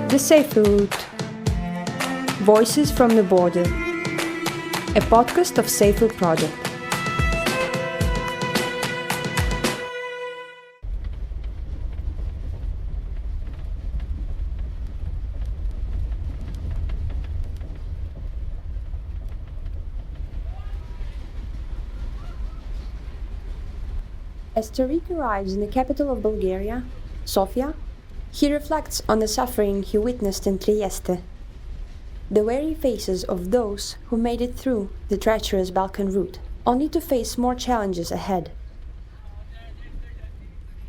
The Safe Route. Voices from the Border. A podcast of Safe Route Project. As Tariq arrives in the capital of Bulgaria, Sofia, he reflects on the suffering he witnessed in Trieste. The weary faces of those who made it through the treacherous Balkan route, only to face more challenges ahead.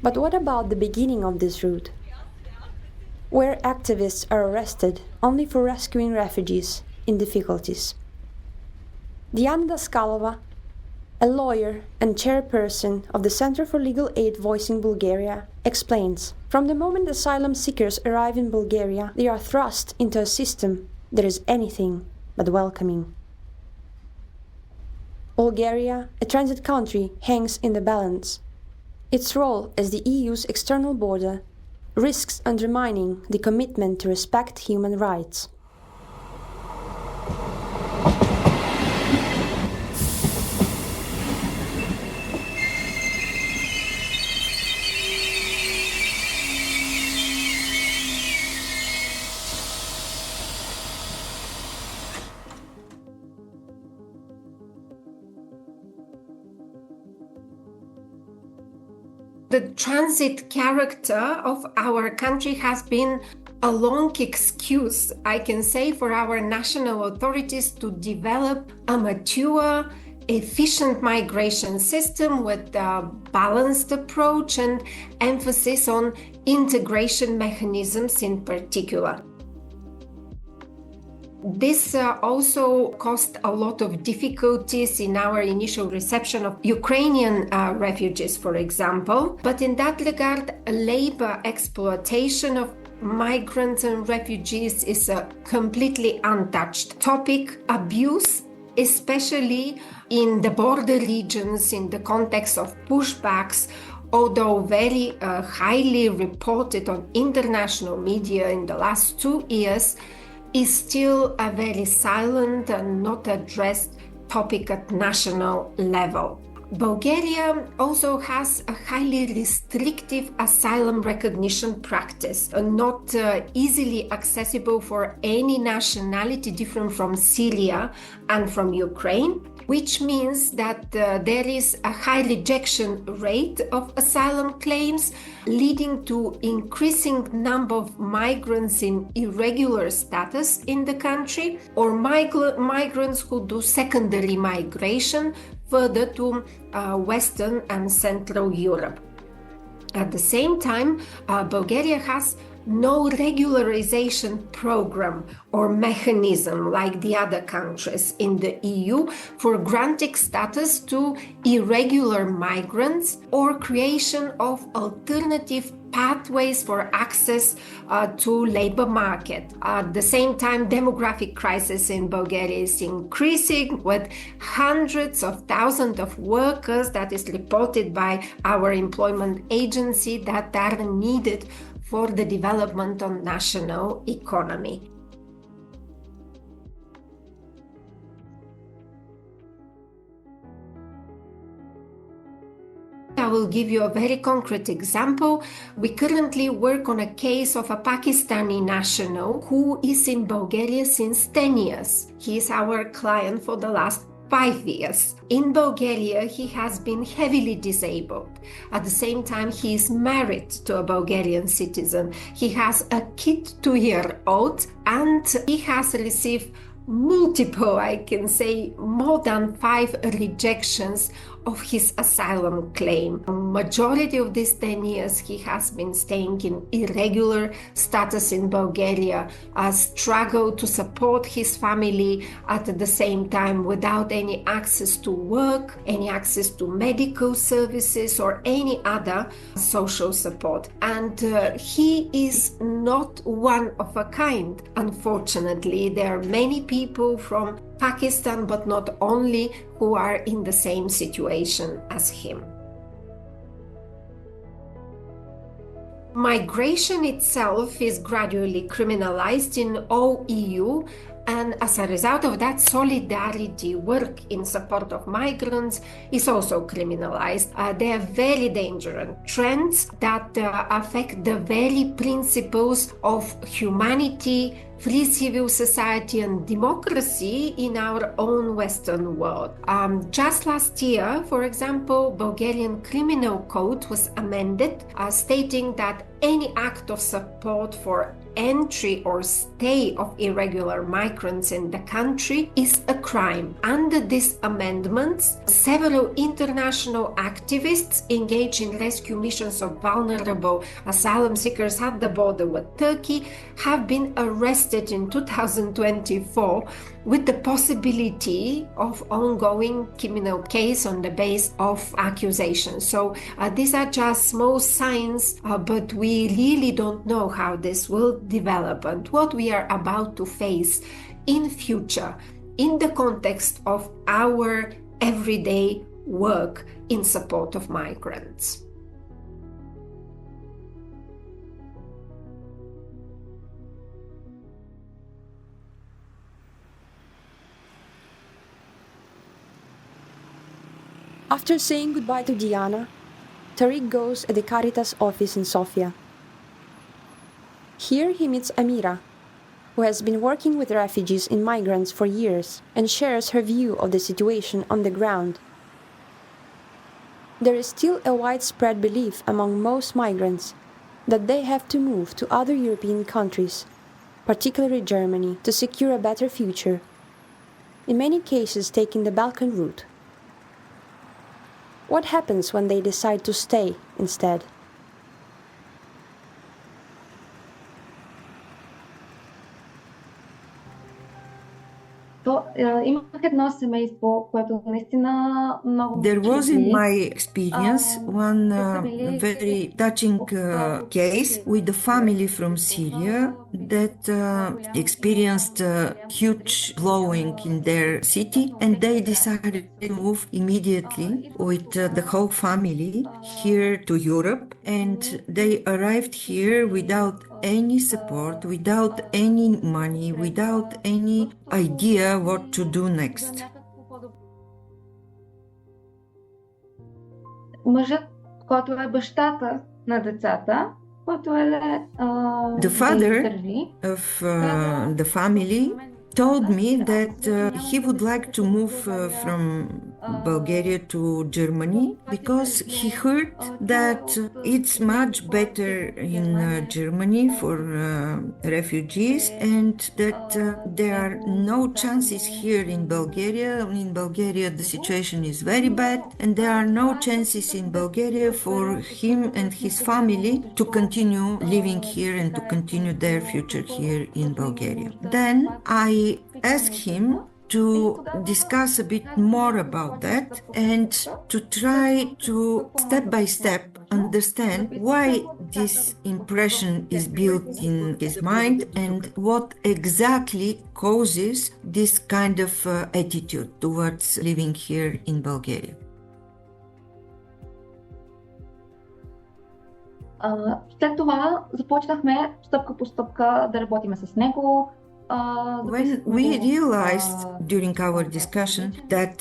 But what about the beginning of this route, where activists are arrested only for rescuing refugees in difficulties? Diana Daskalova, a lawyer and chairperson of the Center for Legal Aid Voicing Bulgaria, explains, from the moment asylum seekers arrive in Bulgaria, they are thrust into a system that is anything but welcoming. Bulgaria, a transit country, hangs in the balance. Its role as the EU's external border risks undermining the commitment to respect human rights. The transit character of our country has been a long excuse, I can say, for our national authorities to develop a mature, efficient migration system with a balanced approach and emphasis on integration mechanisms in particular. This also caused a lot of difficulties in our initial reception of Ukrainian refugees, for example. But in that regard, labor exploitation of migrants and refugees is a completely untouched topic. Abuse, especially in the border regions, in the context of pushbacks, although very highly reported on international media in the last 2 years, is still a very silent and not addressed topic at national level. Bulgaria also has a highly restrictive asylum recognition practice, not easily accessible for any nationality different from Syria and from Ukraine, which means that there is a high rejection rate of asylum claims, leading to increasing number of migrants in irregular status in the country, or migrants who do secondary migration further to Western and Central Europe. At the same time, Bulgaria has no regularization program or mechanism like the other countries in the EU for granting status to irregular migrants or creation of alternative pathways for access to labor market. At the same time, demographic crisis in Bulgaria is increasing with hundreds of thousands of workers that is reported by our employment agency that are needed for the development of national economy. I will give you a very concrete example. We currently work on a case of a Pakistani national who is in Bulgaria since 10 years. He is our client for the last 5 years. In Bulgaria, he has been heavily disabled. At the same time, he is married to a Bulgarian citizen. He has a kid 2-year-old, and he has received multiple, I can say, more than 5 rejections of his asylum claim. A majority of these 10 years, he has been staying in irregular status in Bulgaria, struggled to support his family at the same time without any access to work, any access to medical services or any other social support. And he is not one of a kind. Unfortunately, there are many people from Pakistan, but not only, who are in the same situation as him. Migration itself is gradually criminalized in all EU, and as a result of that, solidarity work in support of migrants is also criminalized. They are very dangerous trends that affect the very principles of humanity, free civil society, and democracy in our own Western world. Just last year, for example, Bulgarian criminal code was amended, stating that any act of support for entry or stay of irregular migrants in the country is a crime. Under these amendments, several international activists engaged in rescue missions of vulnerable asylum seekers at the border with Turkey have been arrested in 2024 with the possibility of ongoing criminal case on the basis of accusations. So these are just small signs, but we really don't know how this will develop and what we are about to face in future in the context of our everyday work in support of migrants. After saying goodbye to Diana, Tariq goes at the Caritas office in Sofia. Here he meets Amira, who has been working with refugees and migrants for years and shares her view of the situation on the ground. There is still a widespread belief among most migrants that they have to move to other European countries, particularly Germany, to secure a better future, in many cases taking the Balkan route. What happens when they decide to stay instead? There was in my experience one very touching case with a family from Syria that experienced a huge flooding in their city, and they decided to move immediately with the whole family here to Europe, and they arrived here without any support, without any money, without any idea what to do next. The father of the family told me that he would like to move from Bulgaria to Germany because he heard that it's much better in Germany for refugees, and that there are no chances here in Bulgaria. In Bulgaria the situation is very bad, and there are no chances in Bulgaria for him and his family to continue living here and to continue their future here in Bulgaria. Then I asked him to discuss a bit more about that and to try to step by step understand why this impression is built in his mind and what exactly causes this kind of attitude towards living here in Bulgaria. След това започнахме стъпка по стъпка да работиме с него. When we realized during our discussion that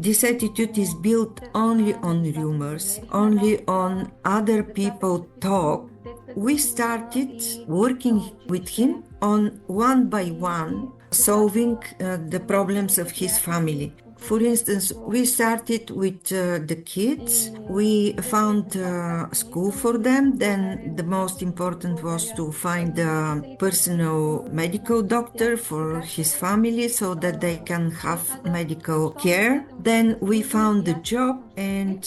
this attitude is built only on rumors, only on other people talk, we started working with him on one by one solving the problems of his family. For instance, we started with the kids. We found a school for them. Then the most important was to find a personal medical doctor for his family so that they can have medical care. Then we found a job, and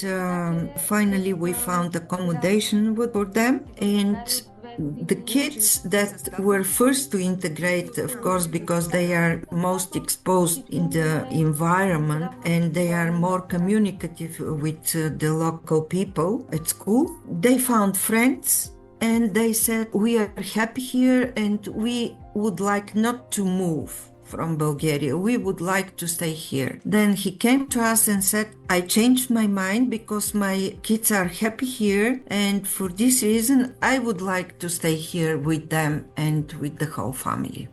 finally we found accommodation for them. And the kids that were first to integrate, of course, because they are most exposed in the environment and they are more communicative with the local people at school, they found friends and they said, we are happy here and we would like not to move from Bulgaria. We would like to stay here. Then he came to us and said, I changed my mind because my kids are happy here, and for this reason I would like to stay here with them and with the whole family.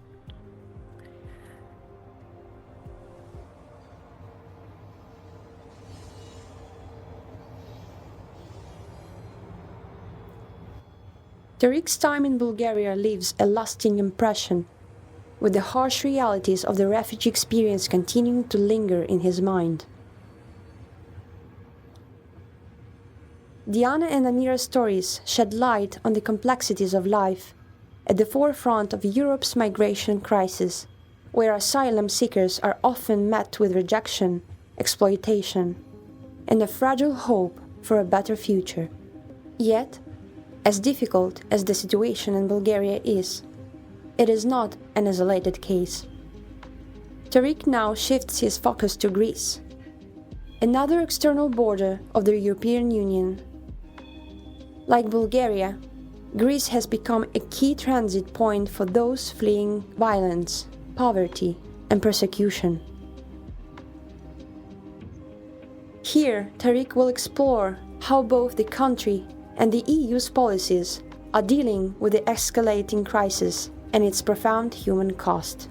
Tariq's time in Bulgaria leaves a lasting impression, with the harsh realities of the refugee experience continuing to linger in his mind. Diana and Amira's stories shed light on the complexities of life at the forefront of Europe's migration crisis, where asylum seekers are often met with rejection, exploitation, and a fragile hope for a better future. Yet, as difficult as the situation in Bulgaria is, it is not an isolated case. Tariq now shifts his focus to Greece, another external border of the European Union. Like Bulgaria, Greece has become a key transit point for those fleeing violence, poverty, and persecution. Here, Tariq will explore how both the country and the EU's policies are dealing with the escalating crisis and its profound human cost.